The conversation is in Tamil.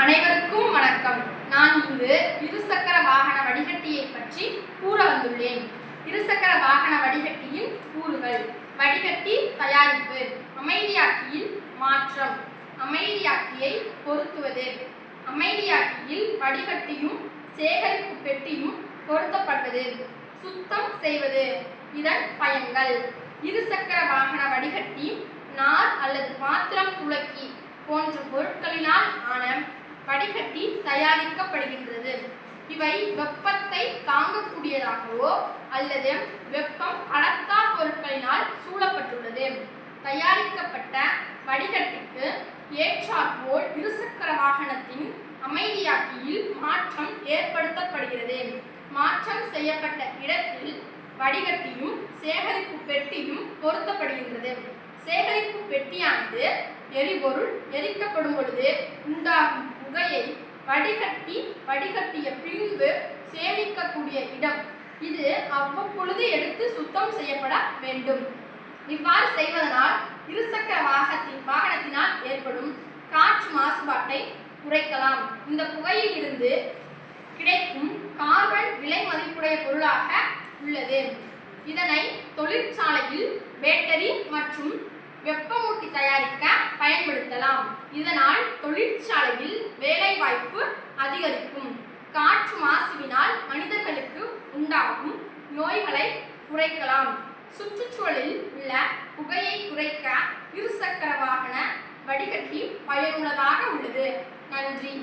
அனைவருக்கும் வணக்கம். நான் இங்கு இருசக்கர வாகன வடிகட்டியை பற்றி கூற வந்துள்ளேன். இருசக்கர வாகன வடிகட்டியின் கூறுகள்: வடிகட்டி தயாரிப்பு, அமைதியாக்கியில் மாற்றம், அமைதியாக்கியை பொருத்துவது, அமைதியாக்கியில் வடிகட்டியும் சேகரிப்பு பெட்டியும் பொருத்தப்பட்டது, சுத்தம் செய்வது. இதன் பயன்கள்: இருசக்கர வாகன வடிகட்டி நார் அல்லது பாத்திரம் துளக்கி போன்ற பொருட்களினால் ஆன வடிகட்டி தயாரிக்கப்படுகின்றது. இவை வெப்பத்தை தாங்கக்கூடியதாகவோ அல்லது வெப்பம் கடத்தா பொருட்களினால் சூழப்பட்டுள்ளது. தயாரிக்கப்பட்ட வடிகட்டிக்கு ஏற்றாற்போல் இருசக்கர வாகனத்தின் அமைதியாக்கியில் மாற்றம் ஏற்படுத்தப்படுகிறது. மாற்றம் செய்யப்பட்ட இடத்தில் வடிகட்டியும் சேகரிப்பு பெட்டியும் பொருத்தப்படுகின்றது. சேகரிப்பு பெட்டியானது எரிபொருள் எரிக்கப்படும் பொழுது உண்டாகும் புகையை வடிகட்டிய பின்பு சேமிக்கக்கூடிய இடம் இது அவ்வப்பொழுது எடுத்து சுத்தம் செய்யப்பட வேண்டும். இவ்வாறு செய்வதனால் இருசக்கர வாகனத்தினால் ஏற்படும் காற்று மாசுபாட்டை குறைக்கலாம். இந்த புகையில் இருந்து கிடைக்கும் கார்பன் விலை மதிப்புடைய பொருளாக உள்ளது. இதனை தொழிற்சாலையில் பேட்டரி மற்றும் வெப்பமூட்டி தயாரிக்க பயன்படுத்தலாம். இதனால் தொழிற்சாலையில் வேலைவாய்ப்பு அதிகரிக்கும். காற்று மாசுவினால் மனிதர்களுக்கு உண்டாகும் நோய்களை குறைக்கலாம். சுற்றுச்சூழலில் உள்ள புகையை குறைக்க இருசக்கர வாகன வடிகட்டி பயனுள்ளதாக உள்ளது. நன்றி.